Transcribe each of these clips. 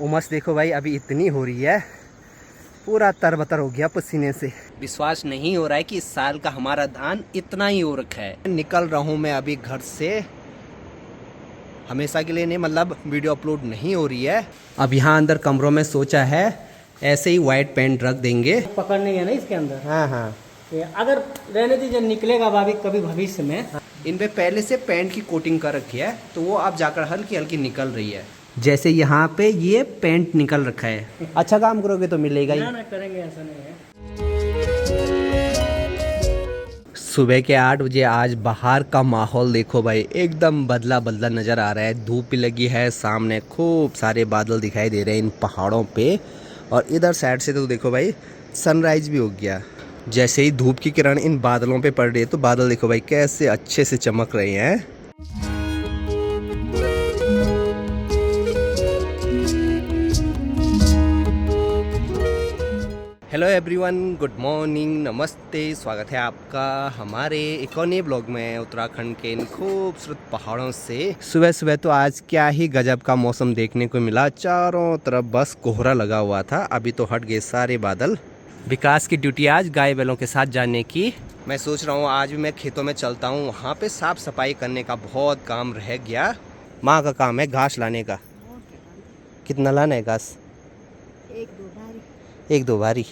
उमस देखो भाई अभी इतनी हो रही है, पूरा तरबतर हो गया पसीने से। विश्वास नहीं हो रहा है कि इस साल का हमारा धान इतना ही हो रखा है। निकल रहा हूँ मैं अभी घर से, हमेशा के लिए नहीं, मतलब वीडियो अपलोड नहीं हो रही है। अब यहाँ अंदर कमरों में सोचा है ऐसे ही वाइट पेंट रख देंगे, पकड़ने है ना इसके अंदर। हाँ हाँ, अगर रहने दीजिए, निकलेगा भाभी कभी भविष्य में। इन पे पहले से पेंट की कोटिंग कर रखी है, तो वो अब जाकर हल्की हल्की निकल रही है। जैसे यहाँ पे ये पेंट निकल रखा है। अच्छा काम करोगे तो मिलेगा ही। ना करेंगे, ऐसा नहीं है। सुबह के 8 बजे आज बाहर का माहौल देखो भाई, एकदम बदला बदला नज़र आ रहा है। धूप भी लगी है, सामने खूब सारे बादल दिखाई दे रहे हैं इन पहाड़ों पे, और इधर साइड से तो देखो भाई सनराइज भी हो गया। जैसे ही धूप की किरण इन बादलों पे पड़ रही है तो बादल देखो भाई कैसे अच्छे से चमक रहे हैं। हेलो एवरीवन, गुड मॉर्निंग, नमस्ते, स्वागत है आपका हमारे एक और नए ब्लॉग में उत्तराखंड के इन खूबसूरत पहाड़ों से। सुबह सुबह तो आज क्या ही गजब का मौसम देखने को मिला, चारों तरफ बस कोहरा लगा हुआ था। अभी तो हट गए सारे बादल। विकास की ड्यूटी आज गाय बैलों के साथ जाने की। मैं सोच रहा हूँ आज भी मैं खेतों में चलता हूँ, वहाँ पे साफ सफाई करने का बहुत काम रह गया। माँ का काम है घास लाने का। कितना लाना है घास? एक दो भारी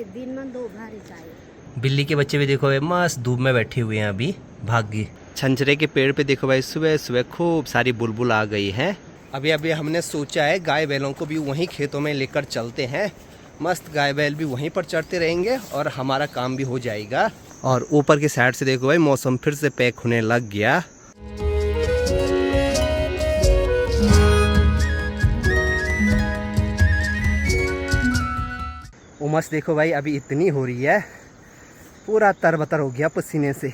दिन में 2 भारी चाहिए। बिल्ली के बच्चे भी देखो भाई मस्त धूप में बैठे हुए हैं, अभी भाग गई। छंछरे के पेड़ पे देखो भाई सुबह सुबह खूब सारी बुलबुल आ गई है। अभी अभी हमने सोचा है गाय बैलों को भी वहीं खेतों में लेकर चलते हैं। मस्त गाय बैल भी वहीं पर चढ़ते रहेंगे और हमारा काम भी हो जाएगा। और ऊपर की साइड से देखो भाई मौसम फिर से पैक होने लग गया। उमस देखो भाई अभी इतनी हो रही है, पूरा तरबतर हो गया पसीने से।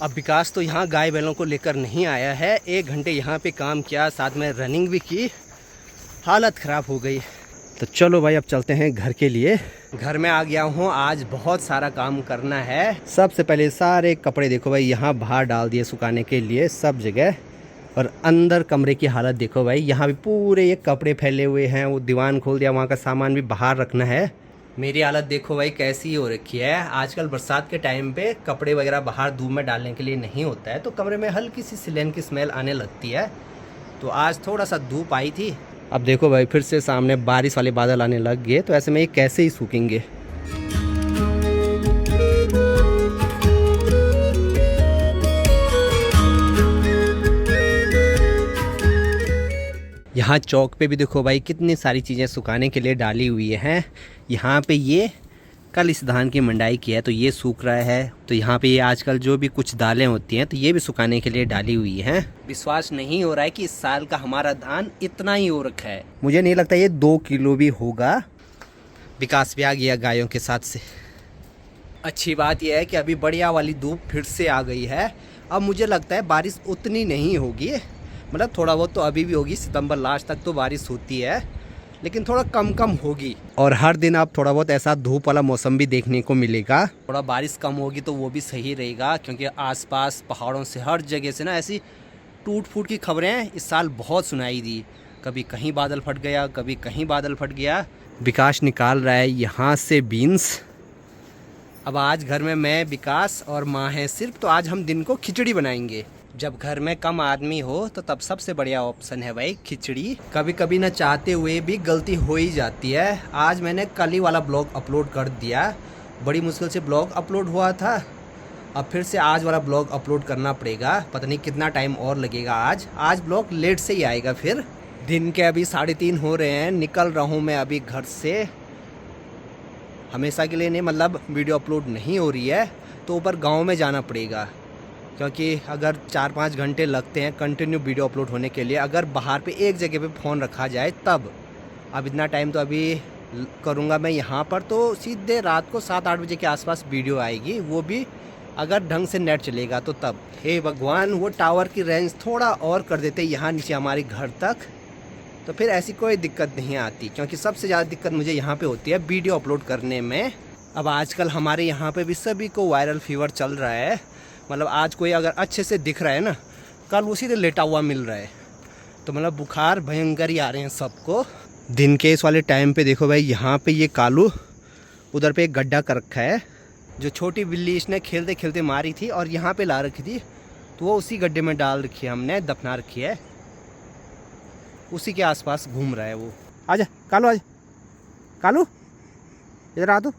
अब विकास तो यहाँ गाय बैलों को लेकर नहीं आया है। 1 घंटे यहाँ पे काम किया, साथ में रनिंग भी की, हालत ख़राब हो गई। तो चलो भाई अब चलते हैं घर के लिए। घर में आ गया हूँ, आज बहुत सारा काम करना है। सबसे पहले सारे कपड़े देखो भाई यहाँ बाहर डाल दिए सुखाने के लिए सब जगह। और अंदर कमरे की हालत देखो भाई, यहाँ भी पूरे ये कपड़े फैले हुए हैं। वो दीवान खोल दिया, वहाँ का सामान भी बाहर रखना है। मेरी हालत देखो भाई कैसी हो रखी है। आजकल बरसात के टाइम पे कपड़े वगैरह बाहर धूप में डालने के लिए नहीं होता है, तो कमरे में हल्की सी सिलन की स्मेल आने लगती है। तो आज थोड़ा सा धूप आई थी। अब देखो भाई फिर से सामने बारिश वाले बादल आने लग गए, तो ऐसे में ये कैसे ही सूखेंगे। यहाँ चौक पे भी देखो भाई कितनी सारी चीज़ें सुखाने के लिए डाली हुई हैं। यहाँ पे ये कल इस धान की मंडाई की है तो ये सूख रहा है। तो यहाँ पे ये आजकल जो भी कुछ दालें होती हैं तो ये भी सुखाने के लिए डाली हुई हैं। विश्वास नहीं हो रहा है कि इस साल का हमारा धान इतना ही हो रखा है। मुझे नहीं लगता ये 2 किलो भी होगा। विकास भी आ गया गायों के साथ से। अच्छी बात यह है कि अभी बढ़िया वाली धूप फिर से आ गई है। अब मुझे लगता है बारिश उतनी नहीं होगी, मतलब थोड़ा बहुत तो अभी भी होगी। सितंबर लास्ट तक तो बारिश होती है, लेकिन थोड़ा कम कम होगी। और हर दिन अब थोड़ा बहुत ऐसा धूप वाला मौसम भी देखने को मिलेगा। थोड़ा बारिश कम होगी तो वो भी सही रहेगा, क्योंकि आसपास पहाड़ों से हर जगह से ना ऐसी टूट फूट की खबरें इस साल बहुत सुनाई दी। कभी कहीं बादल फट गया, कभी कहीं बादल फट गया। विकास निकाल रहा है यहाँ से बीन्स। अब आज घर में मैं, विकास और माँ है सिर्फ, तो आज हम दिन को खिचड़ी बनाएंगे। जब घर में कम आदमी हो तो तब सबसे बढ़िया ऑप्शन है भाई खिचड़ी। कभी कभी ना चाहते हुए भी गलती हो ही जाती है। आज मैंने कल ही वाला ब्लॉग अपलोड कर दिया, बड़ी मुश्किल से ब्लॉग अपलोड हुआ था। अब फिर से आज वाला ब्लॉग अपलोड करना पड़ेगा, पता नहीं कितना टाइम और लगेगा। आज ब्लॉग लेट से ही आएगा। फिर दिन के अभी 3:30 हो रहे हैं, निकल रहा हूँ मैं अभी घर से। हमेशा के लिए नहीं, मतलब वीडियो अपलोड नहीं हो रही है तो ऊपर गाँव में जाना पड़ेगा, क्योंकि अगर 4-5 घंटे लगते हैं कंटिन्यू वीडियो अपलोड होने के लिए। अगर बाहर पे एक जगह पे फ़ोन रखा जाए तब। अब इतना टाइम तो अभी करूँगा मैं यहाँ पर, तो सीधे रात को 7-8 बजे के आसपास वीडियो आएगी, वो भी अगर ढंग से नेट चलेगा तो तब। हे भगवान, वो टावर की रेंज थोड़ा और कर देते यहाँ नीचे हमारे घर तक, तो फिर ऐसी कोई दिक्कत नहीं आती। क्योंकि सबसे ज़्यादा दिक्कत मुझे यहाँ पे होती है वीडियो अपलोड करने में। अब आजकल हमारे यहाँ पे भी सभी को वायरल फीवर चल रहा है। मतलब आज कोई अगर अच्छे से दिख रहा है ना, कल उसी से लेटा हुआ मिल रहा है। तो मतलब बुखार भयंकर ही आ रहे हैं सबको। दिन के इस वाले टाइम पे देखो भाई, यहाँ पे ये कालू उधर पे एक गड्ढा कर रखा है। जो छोटी बिल्ली इसने खेलते खेलते मारी थी और यहाँ पे ला रखी थी, तो वो उसी गड्ढे में डाल रखी है, हमने दफना रखी है। उसी के आसपास घूम रहा है वो। आजा कालू, आजा कालू, इधर आ। तो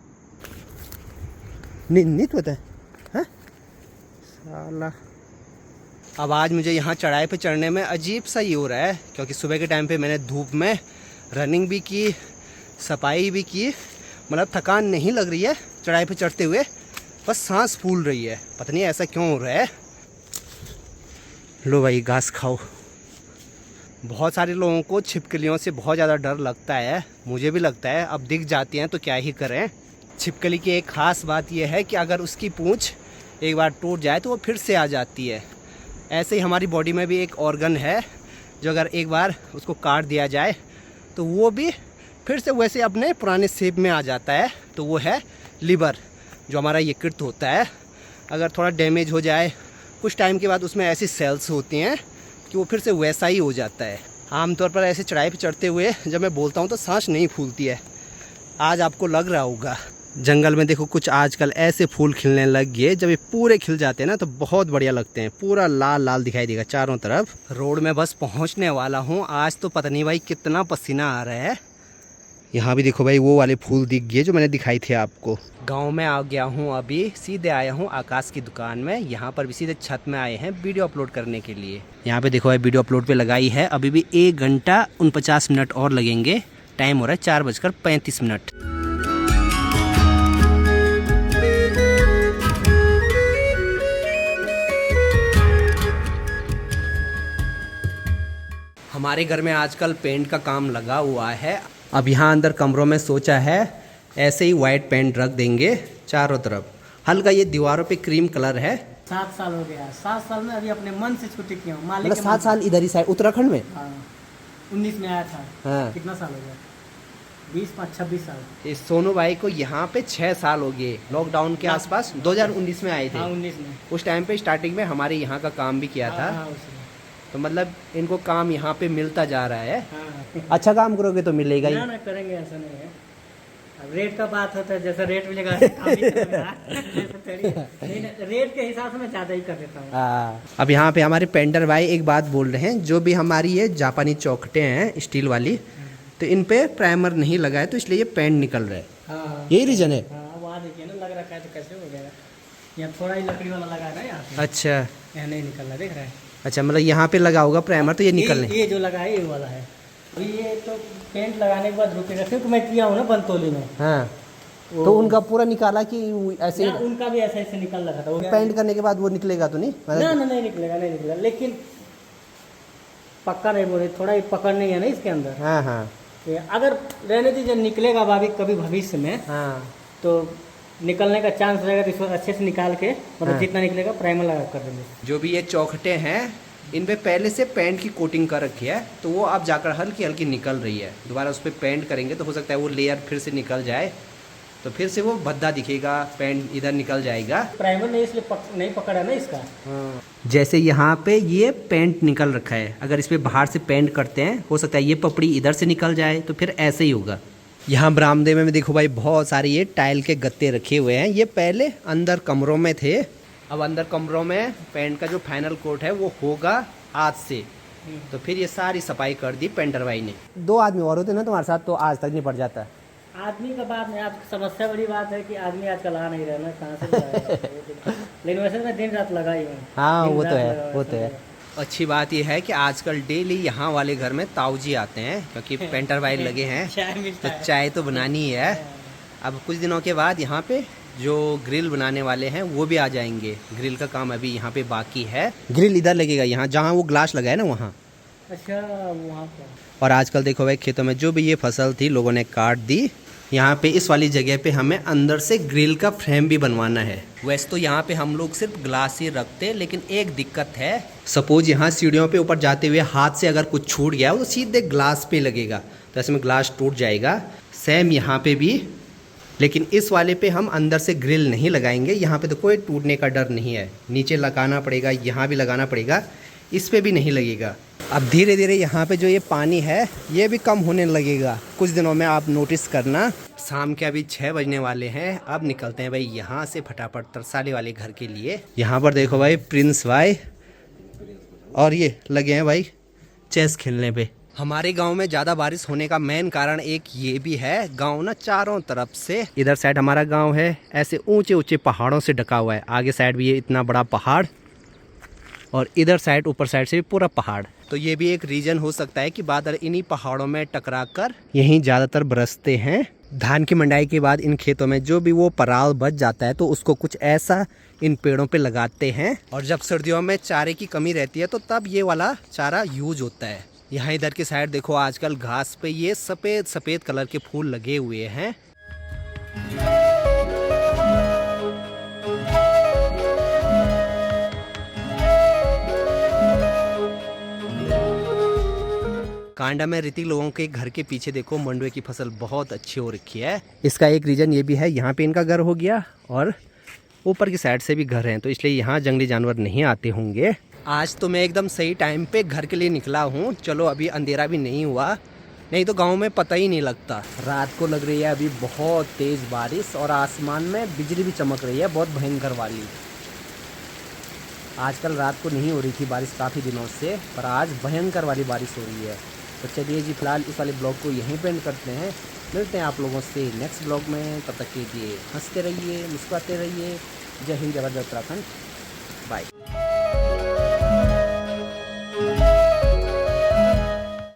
नहीं तो होता है साला। अब आज मुझे यहाँ चढ़ाई पे चढ़ने में अजीब सा ही हो रहा है, क्योंकि सुबह के टाइम पे मैंने धूप में रनिंग भी की, सफाई भी की, मतलब थकान नहीं लग रही है चढ़ाई पे चढ़ते हुए, बस सांस फूल रही है। पता नहीं ऐसा क्यों हो रहा है। लो भाई घास खाओ। बहुत सारे लोगों को छिपकलियों से बहुत ज़्यादा डर लगता है, मुझे भी लगता है। अब दिख जाती हैं तो क्या ही करें। छिपकली की एक ख़ास बात यह है कि अगर उसकी पूँछ एक बार टूट जाए तो वो फिर से आ जाती है। ऐसे ही हमारी बॉडी में भी एक ऑर्गन है जो अगर एक बार उसको काट दिया जाए तो वो भी फिर से वैसे अपने पुराने शेप में आ जाता है। तो वो है लीवर, जो हमारा यकृत होता है। अगर थोड़ा डैमेज हो जाए कुछ टाइम के बाद उसमें ऐसी सेल्स होती हैं कि वो फिर से वैसा ही हो जाता है। आमतौर पर ऐसे चढ़ाई पर चढ़ते हुए जब मैं बोलता हूँ तो सांस नहीं फूलती है। आज आपको लग रहा होगा। जंगल में देखो कुछ आजकल ऐसे फूल खिलने लग गए, जब ये पूरे खिल जाते हैं ना तो बहुत बढ़िया लगते हैं। पूरा लाल लाल दिखाई देगा चारों तरफ। रोड में बस पहुंचने वाला हूं। आज तो पता नहीं भाई कितना पसीना आ रहा है। यहाँ भी देखो भाई वो वाले फूल दिख गए जो मैंने दिखाई थे आपको। गांव में आ गया हूँ, अभी सीधे आया हूँ आकाश की दुकान में। यहाँ पर भी सीधे छत में आए हैं वीडियो अपलोड करने के लिए। यहाँ पे देखो भाई वीडियो अपलोड पे लगाई है। अभी भी 1 घंटा 49 मिनट और लगेंगे। टाइम हो रहा है 4:35। हमारे घर में आजकल पेंट का काम लगा हुआ है। अब यहाँ अंदर कमरों में सोचा है ऐसे ही वाइट पेंट रख देंगे चारों तरफ। हल्का ये दीवारों पे क्रीम कलर है। 7 साल हो गया। 7 साल में अभी अपने मन से छुट्टी किया हूँ। मतलब 7 साल इधर ही साइड उत्तराखंड में। हाँ, 19 में आया था। हाँ। कितना साल हो गया? 26 साल। इस सोनू भाई को यहाँ पे 6 साल हो गए। लॉकडाउन के आसपास 2019 में आए थे। हाँ, 19 में। उस टाइम पे स्टार्टिंग में हमारे यहाँ का काम भी किया था। हाँ, उसमें। तो मतलब इनको काम यहाँ पे मिलता जा रहा है। हाँ। अच्छा काम करोगे तो मिलेगा ही। ना करेंगे, ऐसा नहीं है। अब रेट का बात होता है, जैसा रेट मिलेगा काम ही करेगा। नहीं, रेट के हिसाब से मैं ज़्यादा ही कर देता हूँ। अब यहाँ पे हमारे पेंटर भाई एक बात बोल रहे हैं, जो भी हमारी ये जापानी चौखटें हैं स्टील वाली, तो इन पे प्राइमर नहीं लगा है तो इसलिए ये पेंट निकल रहा है। हाँ, यही रीजन है। हाँ, वहाँ देखिए ना लग रखा है तो कैसे हो जाएगा। यहाँ थोड़ा ही लकड़ी वाला लगा है ना यहाँ पे। अच्छा यहाँ नहीं निकल रहा, देख रहे हैं। अच्छा, मतलब यहाँ पे लगा होगा प्राइमर तो ये निकलने। ये जो लगा है ये वाला है। अभी ये तो पेंट लगाने के बाद रुकेगा, क्योंकि मैं किया हूँ ना बंतौली में। हाँ, तो उनका पूरा निकाला कि ऐसे ना, उनका भी ऐसे ऐसे निकल रहा था। पेंट करने के बाद वो निकलेगा तो नहीं? ना नहीं निकलेगा, नहीं निकलेगा, लेकिन पक्का नहीं बोले, थोड़ा ही पकड़ नहीं है ना इसके अंदर। हाँ हाँ, अगर रहने दीजिए निकलेगा भाभी कभी भविष्य में, हाँ, तो निकलने का चांस रहेगा। तो इसको अच्छे से निकाल के मतलब जितना निकलेगा प्राइमर लगा कर देंगे। जो भी ये चौखटे हैं इन पे पहले से पेंट की कोटिंग कर रखी है, तो वो अब जाकर हल्की हल्की निकल रही है। दोबारा उस पर पेंट करेंगे तो हो सकता है वो लेयर फिर से निकल जाए, तो फिर से वो भद्दा दिखेगा, पेंट इधर निकल जाएगा। प्राइमर नहीं इसलिए नहीं पकड़ा है ना इसका। जैसे यहाँ पे ये पेंट निकल रखा है, अगर इस पे बाहर से पेंट करते हैं हो सकता है ये पपड़ी इधर से निकल जाए, तो फिर ऐसे ही होगा। यहाँ बरामदे में देखो भाई बहुत सारे ये टाइल के गत्ते रखे हुए हैं। ये पहले अंदर कमरों में थे, अब अंदर कमरों में पेंट का जो फाइनल कोट है वो होगा आज से। तो फिर ये सारी सफाई कर दी पेंटर भाई ने। 2 आदमी और होते ना तुम्हारे साथ तो आज तक नहीं पड़ जाता। आदमी का बात नहीं, आप समस्या बड़ी बात है कि आदमी आजकल आ नहीं रहा ना, कहाँ से जाएगा। लेकिन वैसे मैं दिन रात लगा ही हूँ। हाँ वो तो है, वो तो है। अच्छी बात यह है कि आजकल डेली यहाँ वाले घर में ताऊजी आते हैं, क्योंकि पेंटर भाई लगे हैं तो चाय तो बनानी ही है। अब कुछ दिनों के बाद यहाँ पे जो ग्रिल बनाने वाले हैं वो भी आ जाएंगे। ग्रिल का काम अभी यहाँ पे बाकी है। ग्रिल इधर लगेगा, यहाँ जहाँ वो ग्लास लगा है ना वहाँ। अच्छा, वहाँ पर। और आजकल देखो भाई खेतों में जो भी ये फसल थी लोगों ने काट दी। यहाँ पे इस वाली जगह पे हमें अंदर से ग्रिल का फ्रेम भी बनवाना है। वैसे तो यहाँ पे हम लोग सिर्फ ग्लास ही रखते, लेकिन एक दिक्कत है। सपोज यहाँ सीढ़ियों पे ऊपर जाते हुए हाथ से अगर कुछ छूट गया तो सीधे ग्लास पे लगेगा, तो ऐसे में ग्लास टूट जाएगा। सेम यहाँ पे भी लेकिन इस वाले पे हम अंदर से ग्रिल नहीं लगाएंगे। यहाँ पे तो कोई टूटने का डर नहीं है। नीचे लगाना पड़ेगा, यहाँ भी लगाना पड़ेगा, इस पे भी नहीं लगेगा। अब धीरे धीरे यहाँ पे जो ये पानी है ये भी कम होने लगेगा कुछ दिनों में, आप नोटिस करना। शाम के अभी 6 बजने वाले हैं। अब निकलते हैं भाई यहाँ से फटाफट तरसाले वाले घर के लिए। यहाँ पर देखो भाई प्रिंस भाई और ये लगे हैं भाई चेस खेलने पे। हमारे गांव में ज़्यादा बारिश होने का मेन कारण एक ये भी है, गांव ना चारों तरफ से, इधर साइड हमारा गांव है ऐसे ऊंचे ऊंचे पहाड़ों से ढका हुआ है, आगे साइड भी ये इतना बड़ा पहाड़ और इधर साइड ऊपर साइड से भी पूरा पहाड़। तो ये भी एक रीज़न हो सकता है कि बादल इन्हीं पहाड़ों में टकरा कर यहीं ज़्यादातर बरसते हैं। धान की मंडाई के बाद इन खेतों में जो भी वो पराल बच जाता है तो उसको कुछ ऐसा इन पेड़ों पे लगाते हैं, और जब सर्दियों में चारे की कमी रहती है तो तब ये वाला चारा यूज होता है। यहाँ इधर की साइड देखो आजकल घास पे ये सफ़ेद सफ़ेद कलर के फूल लगे हुए हैं। कांडा में ऋतिक लोगों के घर के पीछे देखो मंडुए की फसल बहुत अच्छी हो रखी है। इसका एक रीज़न ये भी है, यहाँ पे इनका घर हो गया और ऊपर की साइड से भी घर हैं, तो इसलिए यहाँ जंगली जानवर नहीं आते होंगे। आज तो मैं एकदम सही टाइम पे घर के लिए निकला हूँ। चलो अभी अंधेरा भी नहीं हुआ, नहीं तो गांव में पता ही नहीं लगता। रात को लग रही है अभी बहुत तेज़ बारिश और आसमान में बिजली भी चमक रही है बहुत भयंकर वाली। आजकल रात को नहीं हो रही थी बारिश काफ़ी दिनों से, पर आज भयंकर वाली बारिश हो रही है। तो चलिए जी फिलहाल इस वाले ब्लॉग को यहीं पे एंड करते हैं। मिलते हैं आप लोगों से नेक्स्ट ब्लॉग में, तब तक के लिए हंसते रहिए, मुस्कुराते रहिए। जय हिंद, जय भारत, जय उत्तराखंड, बाय।